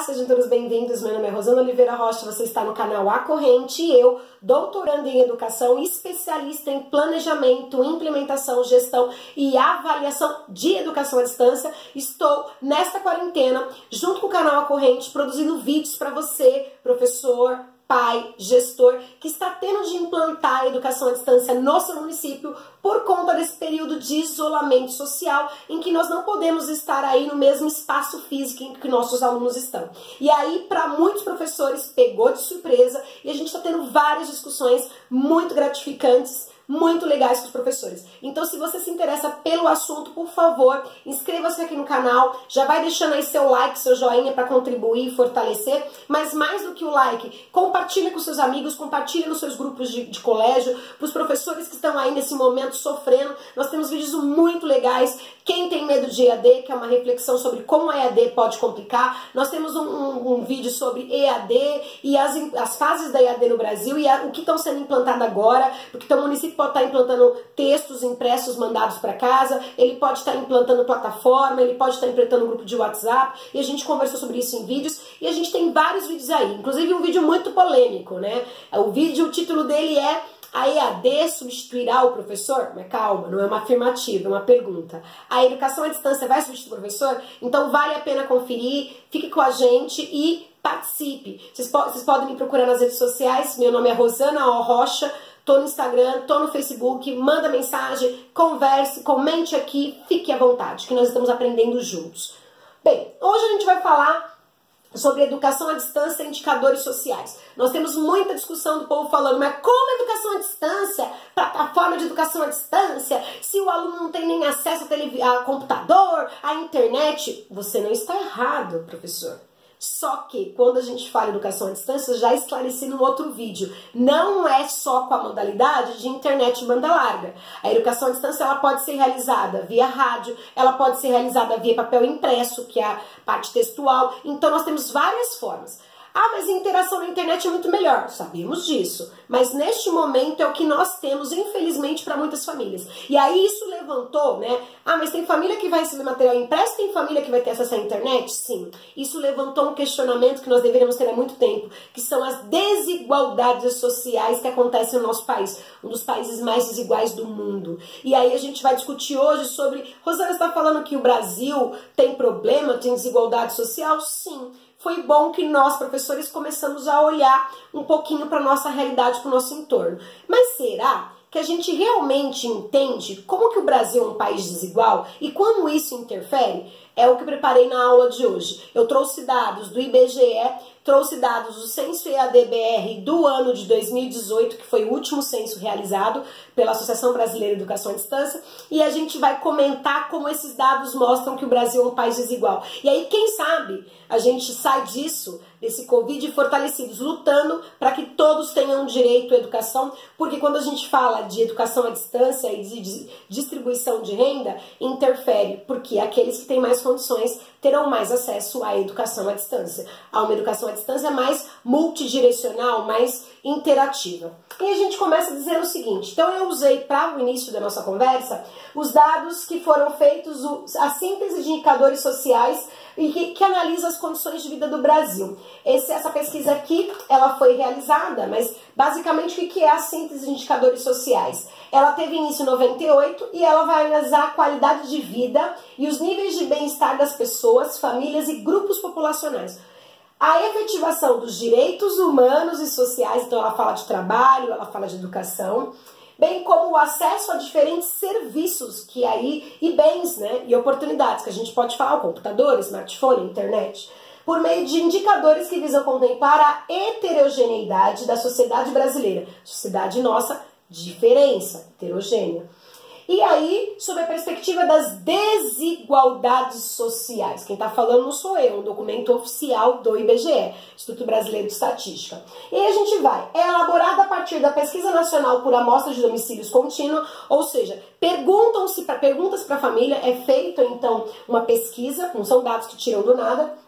sejam todos bem-vindos. Meu nome é Rosana Oliveira Rocha, você está no canal A Corrente e eu, doutoranda em educação, especialista em planejamento, implementação, gestão e avaliação de educação à distância, estou nesta quarentena, junto com o canal A Corrente, produzindo vídeos para você, professor, pai, gestor, que está tendo de implantar a educação à distância no seu município por conta desse período de isolamento social em que nós não podemos estar aí no mesmo espaço físico em que nossos alunos estão. E aí, para muitos professores, pegou de surpresa e a gente está tendo várias discussões muito gratificantes, muito legais com os professores. Então, se você se interessa pelo assunto, por favor, inscreva-se aqui no canal, já vai deixando aí seu like, seu joinha para contribuir e fortalecer, mas mais do que o like, compartilhe com seus amigos, compartilhe nos seus grupos de colégio, para os professores que estão aí nesse momento sofrendo. Nós temos vídeos muito legais. Quem tem medo de EAD, que é uma reflexão sobre como a EAD pode complicar. Nós temos um vídeo sobre EAD e as fases da EAD no Brasil e o que estão sendo implantado agora, porque então, o município pode estar implantando textos impressos mandados para casa, ele pode estar implantando plataforma, ele pode estar implantando um grupo de WhatsApp, e a gente conversou sobre isso em vídeos, e a gente tem vários vídeos aí, inclusive um vídeo muito polêmico, né? O título dele é: a EAD substituirá o professor? Mas calma, não é uma afirmativa, é uma pergunta. A educação à distância vai substituir o professor? Então vale a pena conferir, fique com a gente e participe. Vocês podem me procurar nas redes sociais, meu nome é Rosana O. Rocha, tô no Instagram, tô no Facebook, manda mensagem, converse, comente aqui, fique à vontade, que nós estamos aprendendo juntos. Bem, hoje a gente vai falar sobre educação à distância e indicadores sociais. Nós temos muita discussão do povo falando, mas como educação à distância, plataforma de educação à distância, se o aluno não tem nem acesso a computador, à internet? Você não está errado, professor. Só que, quando a gente fala em educação à distância, já esclareci no outro vídeo, não é só com a modalidade de internet banda larga. A educação à distância ela pode ser realizada via rádio, ela pode ser realizada via papel impresso, que é a parte textual. Então, nós temos várias formas. Ah, mas a interação na internet é muito melhor. Sabemos disso. Mas neste momento é o que nós temos, infelizmente, para muitas famílias. E aí isso levantou, né? Ah, mas tem família que vai receber material impresso, tem família que vai ter acesso à internet? Sim. Isso levantou um questionamento que nós deveríamos ter há muito tempo, que são as desigualdades sociais que acontecem no nosso país. Um dos países mais desiguais do mundo. E aí a gente vai discutir hoje sobre... Rosana, você está falando que o Brasil tem problema, tem desigualdade social? Sim. Foi bom que nós, professores, começamos a olhar um pouquinho para a nossa realidade, para o nosso entorno. Mas será que a gente realmente entende como que o Brasil é um país desigual e como isso interfere? É o que eu preparei na aula de hoje. Eu trouxe dados do IBGE, trouxe dados do Censo EAD-BR do ano de 2018, que foi o último censo realizado pela Associação Brasileira de Educação à Distância, e a gente vai comentar como esses dados mostram que o Brasil é um país desigual. E aí, quem sabe, a gente sai disso, desse Covid, fortalecidos, lutando para que todos tenham direito à educação, porque quando a gente fala de educação à distância e de distribuição de renda, interfere, porque aqueles que têm mais condições terão mais acesso à educação à distância. A uma educação à distância mais multidirecional, mais interativa. E a gente começa dizendo o seguinte, então eu usei para o início da nossa conversa os dados que foram feitos, a síntese de indicadores sociais e que analisa as condições de vida do Brasil. Essa pesquisa aqui, ela foi realizada, mas basicamente o que é a síntese de indicadores sociais? Ela teve início em 98 e ela vai analisar a qualidade de vida e os níveis de bem-estar das pessoas, famílias e grupos populacionais. A efetivação dos direitos humanos e sociais, então ela fala de trabalho, ela fala de educação, bem como o acesso a diferentes serviços e bens, né, e oportunidades, que a gente pode falar, o computador, smartphone, internet, por meio de indicadores que visam contemplar a heterogeneidade da sociedade brasileira. Sociedade nossa, diferença, heterogênea. E aí, sob a perspectiva das desigualdades sociais, quem está falando não sou eu, um documento oficial do IBGE, Instituto Brasileiro de Estatística. E aí a gente vai, é elaborada a partir da Pesquisa Nacional por Amostra de Domicílios Contínua, ou seja, perguntas para a família, é feita então uma pesquisa, não são dados que tiram do nada.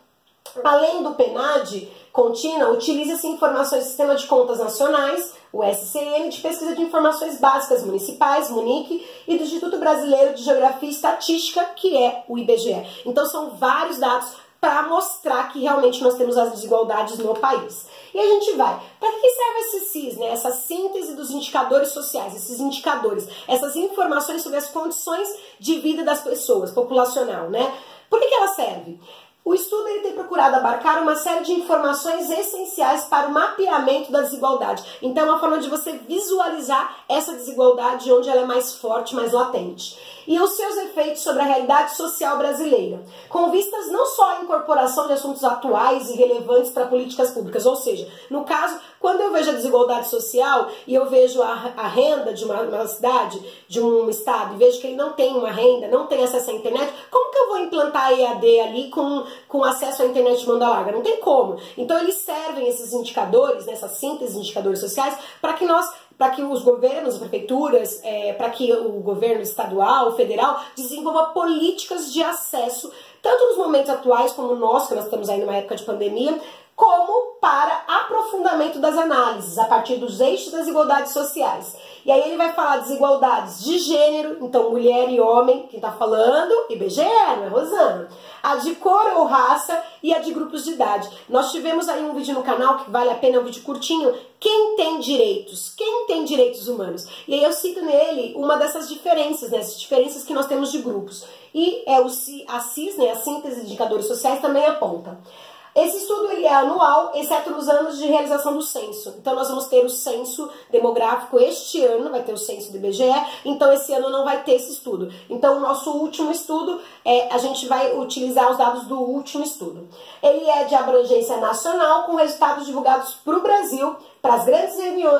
Além do PNAD contínua, utiliza-se informações do Sistema de Contas Nacionais, o SCN, de pesquisa de informações básicas municipais, MUNIC, e do Instituto Brasileiro de Geografia e Estatística, que é o IBGE. Então são vários dados para mostrar que realmente nós temos as desigualdades no país. E a gente vai. Para que serve esse CIS, né? Essa síntese dos indicadores sociais, esses indicadores, essas informações sobre as condições de vida das pessoas, populacional, né? Por que ela serve? O estudo ele tem procurado abarcar uma série de informações essenciais para o mapeamento da desigualdade. Então é uma forma de você visualizar essa desigualdade onde ela é mais forte, mais latente. E os seus efeitos sobre a realidade social brasileira, com vistas não só à incorporação de assuntos atuais e relevantes para políticas públicas, ou seja, no caso, quando eu vejo a desigualdade social e eu vejo a renda de uma cidade, de um estado, e vejo que ele não tem uma renda, não tem acesso à internet, como que eu vou implantar a EAD ali com acesso à internet de banda larga? Não tem como. Então eles servem esses indicadores, nessa síntese de indicadores sociais, para que os governos, as prefeituras, para que o governo estadual, federal, desenvolva políticas de acesso, tanto nos momentos atuais como o nosso, que nós estamos aí numa época de pandemia, como para aprofundamento das análises, a partir dos eixos das desigualdades sociais. E aí ele vai falar desigualdades de gênero, então mulher e homem, quem está falando, IBGE, não é Rosana. A de cor ou raça e a de grupos de idade. Nós tivemos aí um vídeo no canal, que vale a pena, é um vídeo curtinho, quem tem direitos humanos. E aí eu cito nele uma dessas diferenças, né, as diferenças que nós temos de grupos. E a CIS, né, a síntese de indicadores sociais, também aponta. Esse estudo ele é anual, exceto nos anos de realização do censo. Então nós vamos ter o censo demográfico este ano, vai ter o censo do IBGE, então esse ano não vai ter esse estudo. Então o nosso último estudo, a gente vai utilizar os dados do último estudo. Ele é de abrangência nacional, com resultados divulgados para o Brasil, para as grandes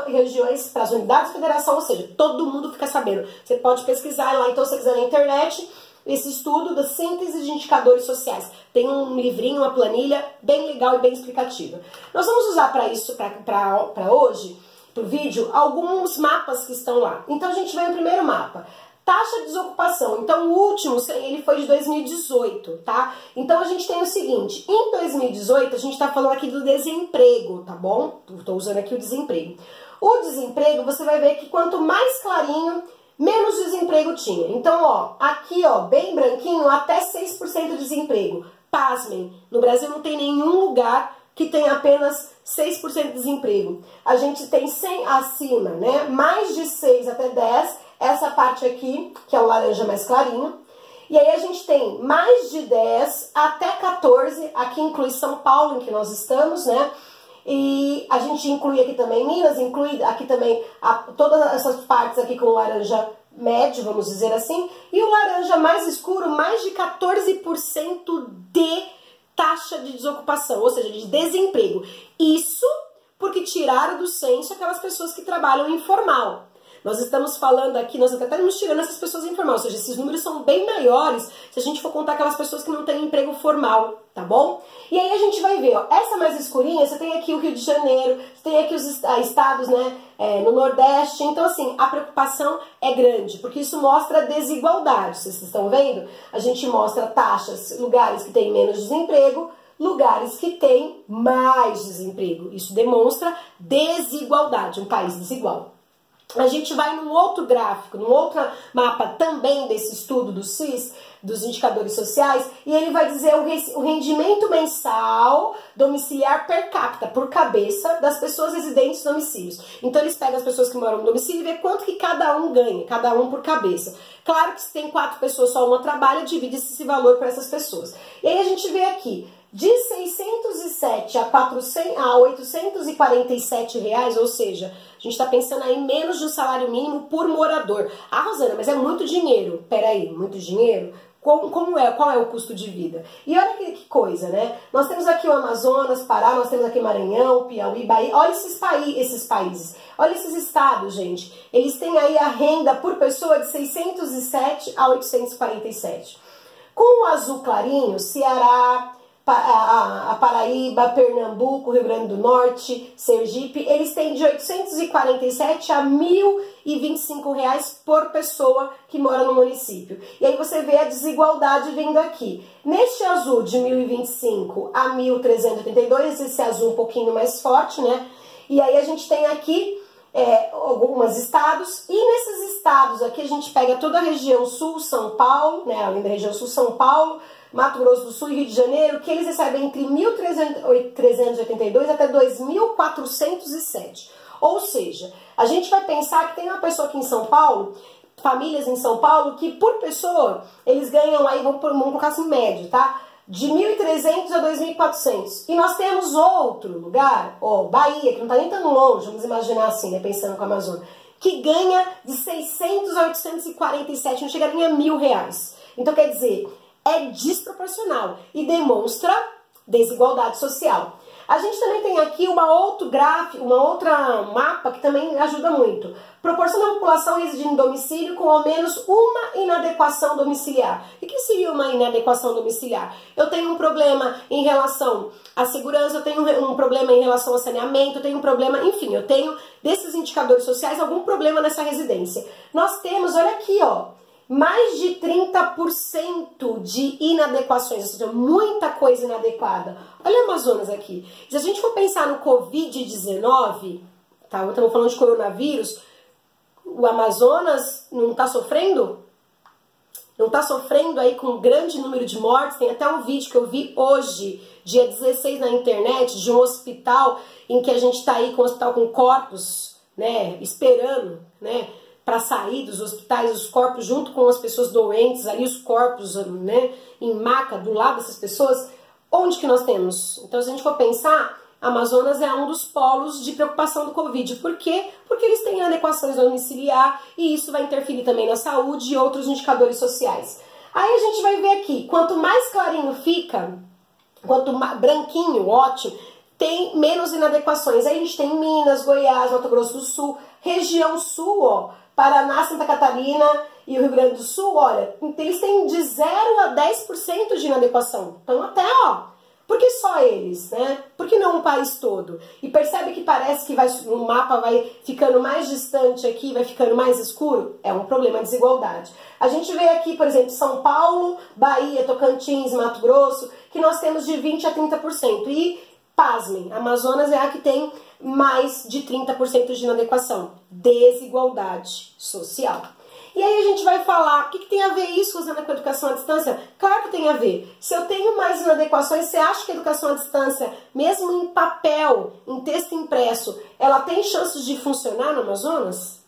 regiões, para as unidades de federação, ou seja, todo mundo fica sabendo. Você pode pesquisar lá, então, se você quiser na internet, esse estudo da síntese de indicadores sociais. Tem um livrinho, uma planilha bem legal e bem explicativa. Nós vamos usar para isso, para hoje, para o vídeo, alguns mapas que estão lá. Então a gente vai no primeiro mapa. Taxa de desocupação. Então o último, ele foi de 2018, tá? Então a gente tem o seguinte, em 2018 a gente tá falando aqui do desemprego, tá bom? Tô usando aqui o desemprego. O desemprego, você vai ver que quanto mais clarinho, menos desemprego tinha. Então, ó, aqui, ó, bem branquinho, até 6% de desemprego. Pasmem, no Brasil não tem nenhum lugar que tenha apenas 6% de desemprego. A gente tem 100 acima, né? Mais de 6 até 10, essa parte aqui, que é o laranja mais clarinho. E aí a gente tem mais de 10 até 14, aqui inclui São Paulo, em que nós estamos, né? E a gente inclui aqui também Minas, inclui aqui também todas essas partes aqui com laranja médio, vamos dizer assim. E o laranja mais escuro, mais de 14% de taxa de desocupação, ou seja, de desemprego. Isso porque tiraram do censo aquelas pessoas que trabalham informal. Nós estamos falando aqui, nós até estamos tirando essas pessoas informais, ou seja, esses números são bem maiores se a gente for contar aquelas pessoas que não têm emprego formal, tá bom? E aí a gente vai ver, ó, essa mais escurinha, você tem aqui o Rio de Janeiro, você tem aqui os estados, né, no Nordeste, então assim, a preocupação é grande, porque isso mostra desigualdade, vocês estão vendo? A gente mostra taxas, lugares que têm menos desemprego, lugares que têm mais desemprego, isso demonstra desigualdade, um país desigual. A gente vai num outro gráfico, num outro mapa também desse estudo do CIS, dos indicadores sociais, e ele vai dizer o rendimento mensal domiciliar per capita, por cabeça, das pessoas residentes nos domicílios. Então eles pegam as pessoas que moram no domicílio e vê quanto que cada um ganha, cada um por cabeça. Claro que se tem 4 pessoas, só uma trabalha, divide esse valor para essas pessoas. E aí a gente vê aqui, de 607 a 847 reais, ou seja, a gente está pensando aí em menos de um salário mínimo por morador. Ah, Rosana, mas é muito dinheiro. Peraí, muito dinheiro? Qual é o custo de vida? E olha que coisa, né? Nós temos aqui o Amazonas, Pará, nós temos aqui Maranhão, Piauí, Bahia. Olha esses países, olha esses estados, gente. Eles têm aí a renda por pessoa de 607 a 847. Com o azul clarinho, Ceará, a Paraíba, Pernambuco, Rio Grande do Norte, Sergipe, eles têm de 847 a 1.025 reais por pessoa que mora no município. E aí você vê a desigualdade vindo aqui. Neste azul de 1.025 a 1.382, esse azul um pouquinho mais forte, né? E aí a gente tem aqui alguns estados, e nesses estados aqui a gente pega toda a região sul, São Paulo, né? Além da região sul, São Paulo, Mato Grosso do Sul e Rio de Janeiro, que eles recebem entre 1.382 até 2.407. Ou seja, a gente vai pensar que tem uma pessoa aqui em São Paulo, famílias em São Paulo, que por pessoa, eles ganham aí, vamos colocar assim, médio, tá? De 1.300 a 2.400. E nós temos outro lugar, Bahia, que não tá nem tão longe, vamos imaginar assim, né, pensando com a Amazônia, que ganha de 600 a 847, não chega nem a R$1.000. Então, quer dizer, é desproporcional e demonstra desigualdade social. A gente também tem aqui uma outra mapa que também ajuda muito. Proporção da população residindo em domicílio com ao menos uma inadequação domiciliar. E o que seria uma inadequação domiciliar? Eu tenho um problema em relação à segurança, eu tenho um problema em relação ao saneamento, eu tenho um problema, enfim, eu tenho desses indicadores sociais algum problema nessa residência. Nós temos, olha aqui, mais de 30% de inadequações, ou seja, muita coisa inadequada. Olha o Amazonas aqui. Se a gente for pensar no Covid-19, tá? Estamos falando de coronavírus, o Amazonas não está sofrendo? Não está sofrendo aí com um grande número de mortes? Tem até um vídeo que eu vi hoje, dia 16 na internet, de um hospital em que a gente está aí com um hospital com corpos, né, esperando, né, para sair dos hospitais, os corpos junto com as pessoas doentes, ali os corpos, né, em maca do lado dessas pessoas. Onde que nós temos? Então, se a gente for pensar, Amazonas é um dos polos de preocupação do Covid. Por quê? Porque eles têm adequações domiciliar e isso vai interferir também na saúde e outros indicadores sociais. Aí a gente vai ver aqui, quanto mais clarinho fica, quanto mais branquinho, ótimo, tem menos inadequações. Aí a gente tem Minas, Goiás, Mato Grosso do Sul, região sul, Paraná, Santa Catarina e o Rio Grande do Sul, olha, eles têm de 0 a 10% de inadequação. Então até, por que só eles, né? Por que não o país todo? E percebe que parece que o mapa vai ficando mais distante aqui, vai ficando mais escuro? É um problema de desigualdade. A gente vê aqui, por exemplo, São Paulo, Bahia, Tocantins, Mato Grosso, que nós temos de 20 a 30%. E, pasmem, Amazonas é a que tem mais de 30% de inadequação. Desigualdade social. E aí a gente vai falar, o que tem a ver isso, Rosana, com a educação à distância? Claro que tem a ver. Se eu tenho mais inadequações, você acha que a educação à distância, mesmo em papel, em texto impresso, ela tem chances de funcionar no Amazonas?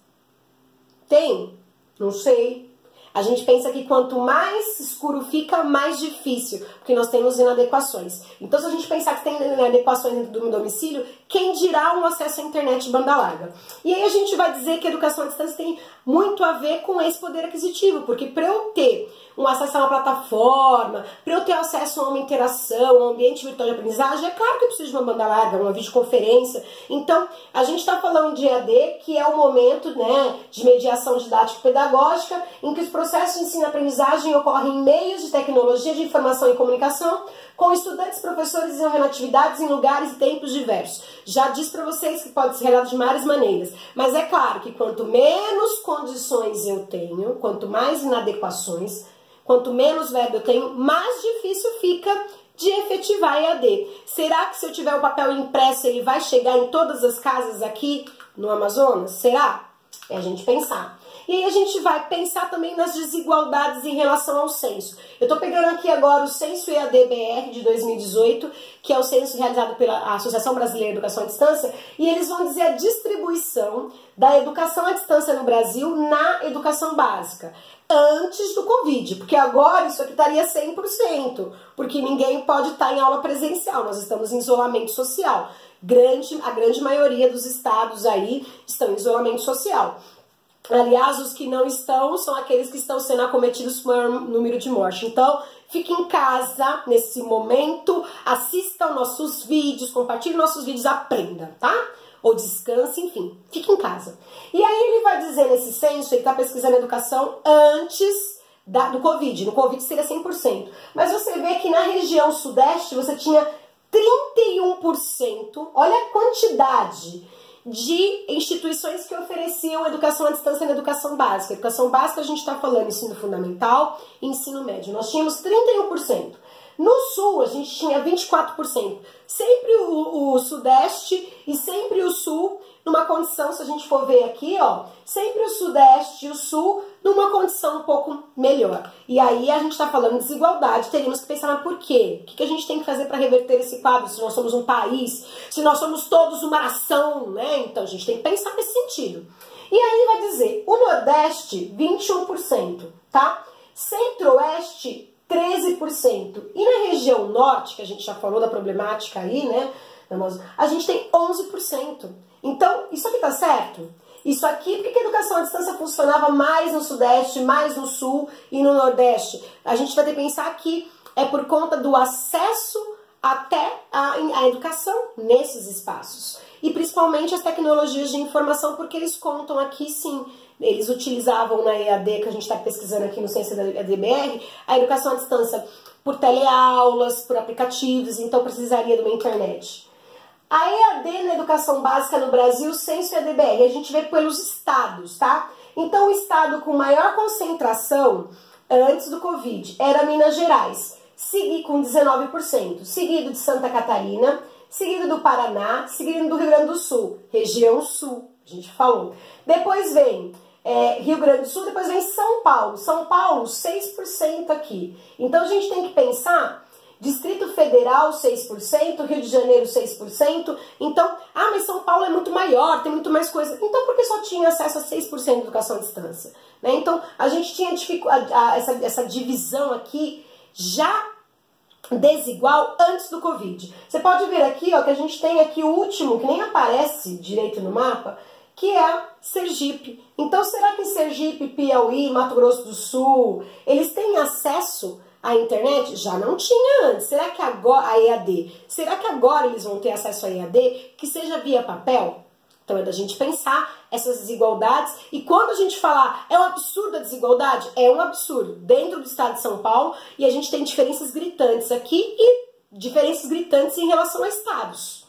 Tem? Não sei. A gente pensa que quanto mais escuro fica, mais difícil, porque nós temos inadequações. Então, se a gente pensar que tem inadequações dentro do domicílio, quem dirá um acesso à internet de banda larga? E aí a gente vai dizer que a educação à distância tem muito a ver com esse poder aquisitivo, porque para eu ter um acesso a uma plataforma, para eu ter acesso a uma interação, a um ambiente virtual de aprendizagem, é claro que eu preciso de uma banda larga, uma videoconferência. Então, a gente está falando de EAD, que é o momento, né, de mediação didático-pedagógica, em que os processos de ensino-aprendizagem ocorrem em meios de tecnologia de informação e comunicação, com estudantes e professores desenvolvendo atividades em lugares e tempos diversos. Já disse para vocês que pode ser realizado de várias maneiras, mas é claro que quanto menos condições eu tenho, quanto mais inadequações, quanto menos verbo eu tenho, mais difícil fica de efetivar EAD. Será que se eu tiver o papel impresso ele vai chegar em todas as casas aqui no Amazonas? Será? É a gente pensar. E aí a gente vai pensar também nas desigualdades em relação ao censo. Eu estou pegando aqui agora o Censo EAD-BR de 2018, que é o censo realizado pela Associação Brasileira de Educação à Distância, e eles vão dizer a distribuição da educação à distância no Brasil na educação básica, antes do Covid, porque agora isso aqui estaria 100%, porque ninguém pode estar em aula presencial, nós estamos em isolamento social. A grande maioria dos estados aí estão em isolamento social. Aliás, os que não estão são aqueles que estão sendo acometidos por maior número de mortes. Então, fique em casa nesse momento, assistam nossos vídeos, compartilhem nossos vídeos, aprenda, tá? Ou descanse, enfim, fique em casa. E aí ele vai dizer nesse censo, ele está pesquisando educação antes do Covid. No Covid seria 100%. Mas você vê que na região sudeste você tinha 31%, olha a quantidade de instituições que ofereciam educação à distância na educação básica. Educação básica a gente está falando ensino fundamental e ensino médio. Nós tínhamos 31%. No sul, a gente tinha 24%. Sempre o sudeste e sempre o sul numa condição, se a gente for ver aqui, ó, sempre o sudeste e o sul numa condição um pouco melhor. E aí a gente está falando de desigualdade, teríamos que pensar, mas por quê? O que a gente tem que fazer para reverter esse quadro, se nós somos um país, se nós somos todos uma nação, né? Então a gente tem que pensar nesse sentido. E aí vai dizer, o Nordeste, 21%, tá? Centro-Oeste, 13%. E na região Norte, que a gente já falou da problemática aí, né? A gente tem 11%. Então, isso aqui tá certo? Isso aqui, por que a educação à distância funcionava mais no Sudeste, mais no Sul e no Nordeste? A gente vai ter que pensar que é por conta do acesso até a educação nesses espaços. E principalmente as tecnologias de informação, porque eles contam aqui, sim, eles utilizavam na EAD, que a gente está pesquisando aqui no Ciência da EAD-BR, a educação à distância por teleaulas, por aplicativos, então precisaria de uma internet. A EAD na educação básica no Brasil, Ciência EAD-BR, a gente vê pelos estados, tá? Então o estado com maior concentração antes do Covid era Minas Gerais, com 19%, seguido de Santa Catarina, seguido do Paraná, seguido do Rio Grande do Sul, região sul, a gente falou. Depois vem Rio Grande do Sul, depois vem São Paulo. São Paulo, 6% aqui. Então a gente tem que pensar, Distrito Federal, 6%, Rio de Janeiro, 6%. Então, mas São Paulo é muito maior, tem muito mais coisa. Então, por que só tinha acesso a 6% de educação à distância? Né? Então, a gente tinha essa divisão aqui já desigual antes do Covid. Você pode ver aqui, ó, que a gente tem aqui o último, que nem aparece direito no mapa, que é Sergipe. Então, será que Sergipe, Piauí, Mato Grosso do Sul, eles têm acesso à internet? Já não tinha antes. Será que agora, a EAD, será que agora eles vão ter acesso à EAD, que seja via papel? Então é da gente pensar essas desigualdades, e quando a gente falar é um absurdo a desigualdade, é um absurdo dentro do estado de São Paulo, e a gente tem diferenças gritantes aqui e diferenças gritantes em relação a estados.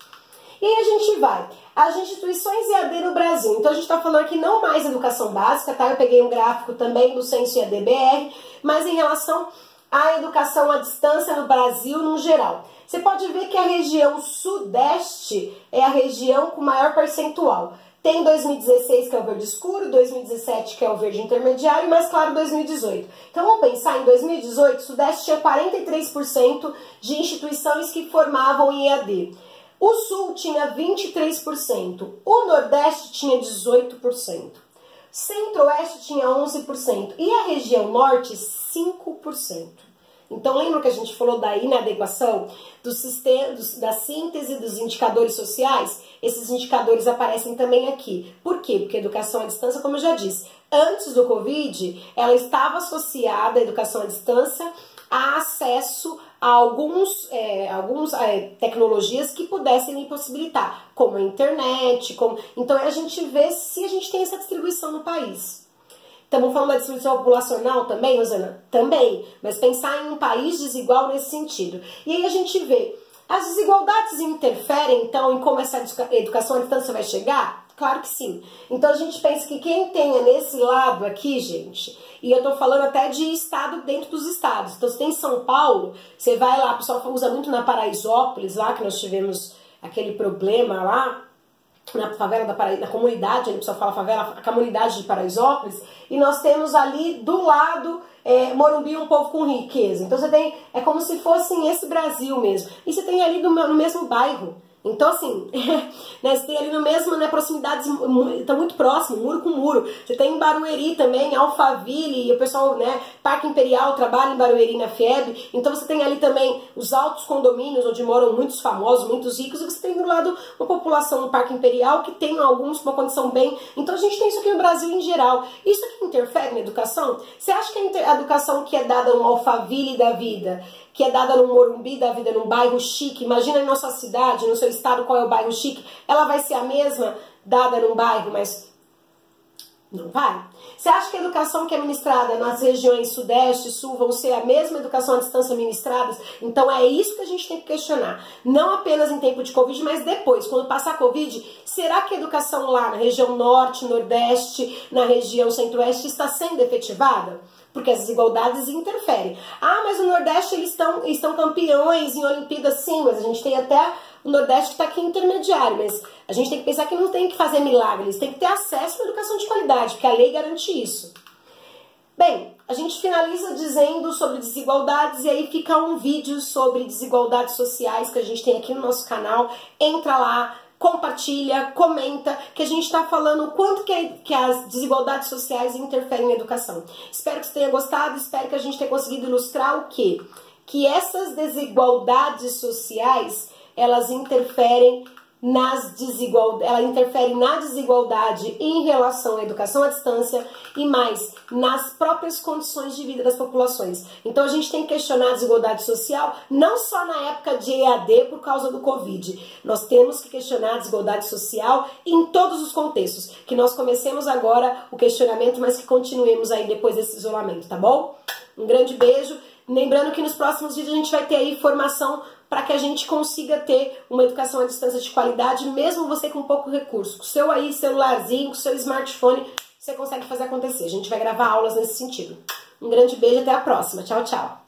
E aí a gente vai, as instituições EAD no Brasil, então a gente está falando aqui não mais educação básica, tá? Eu peguei um gráfico também do Censo EAD-BR, mas em relação à educação à distância no Brasil no geral. Você pode ver que a região sudeste é a região com maior percentual. Tem 2016 que é o verde escuro, 2017 que é o verde intermediário e mais claro 2018. Então vamos pensar, em 2018 o sudeste tinha 43% de instituições que formavam em EAD. O sul tinha 23%, o nordeste tinha 18%, centro-oeste tinha 11% e a região norte 5%. Então, lembra que a gente falou da inadequação do sistema, da síntese dos indicadores sociais? Esses indicadores aparecem também aqui. Por quê? Porque a educação à distância, como eu já disse, antes do Covid, ela estava associada à educação à distância a acesso a algumas tecnologias que pudessem me possibilitar, como a internet. Então, a gente vê se a gente tem essa distribuição no país. Estamos falando da distribuição populacional também, Rosana? Também, mas pensar em um país desigual nesse sentido. E aí a gente vê, as desigualdades interferem, então, em como essa educação à distância vai chegar? Claro que sim. Então a gente pensa que quem tenha nesse lado aqui, gente, e eu tô falando até de estado dentro dos estados. Então você tem São Paulo, você vai lá, o pessoal usa muito na Paraisópolis, lá que nós tivemos aquele problema lá, na favela da Paraíba, na comunidade, o pessoal fala favela, a comunidade de Paraisópolis, e nós temos ali do lado Morumbi, um povo com riqueza. Então você tem, é como se fosse esse Brasil mesmo. E você tem ali no mesmo bairro. Então, assim, né, você tem ali no mesmo, né, proximidades, tá muito próximo, muro com muro. Você tem em Barueri também, Alphaville, e o pessoal, né, Parque Imperial trabalha em Barueri na FIEB. Então você tem ali também os altos condomínios, onde moram muitos famosos, muitos ricos, e você tem do lado uma população no Parque Imperial que tem alguns com uma condição bem... Então a gente tem isso aqui no Brasil em geral. Isso aqui interfere na educação? Você acha que a educação que é dada no Alphaville da vida, que é dada no Morumbi da vida, num bairro chique, imagina em nossa cidade, no seu estado, qual é o bairro chique, ela vai ser a mesma dada num bairro, mas não vai. Você acha que a educação que é ministrada nas regiões sudeste e sul vão ser a mesma educação à distância ministradas? Então é isso que a gente tem que questionar. Não apenas em tempo de Covid, mas depois, quando passar a Covid, será que a educação lá na região norte, nordeste, na região centro-oeste está sendo efetivada? porque as desigualdades interferem. Ah, mas no Nordeste eles estão campeões em Olimpíadas, sim, mas a gente tem até o Nordeste que está aqui intermediário, mas a gente tem que pensar que não tem que fazer milagres, tem que ter acesso à educação de qualidade, porque a lei garante isso. Bem, a gente finaliza dizendo sobre desigualdades e aí fica um vídeo sobre desigualdades sociais que a gente tem aqui no nosso canal. Entra lá, compartilha, comenta, que a gente está falando o quanto que as desigualdades sociais interferem na educação. Espero que você tenha gostado, espero que a gente tenha conseguido ilustrar o quê? Que essas desigualdades sociais, elas interferem na desigualdade em relação à educação à distância e mais, nas próprias condições de vida das populações. Então a gente tem que questionar a desigualdade social não só na época de EAD por causa do Covid. Nós temos que questionar a desigualdade social em todos os contextos. Que nós comecemos agora o questionamento, mas que continuemos aí depois desse isolamento, tá bom? Um grande beijo. Lembrando que nos próximos vídeos a gente vai ter aí formação para que a gente consiga ter uma educação à distância de qualidade, mesmo você com pouco recurso. Com o seu aí celularzinho, com o seu smartphone, você consegue fazer acontecer. A gente vai gravar aulas nesse sentido. Um grande beijo e até a próxima. Tchau, tchau.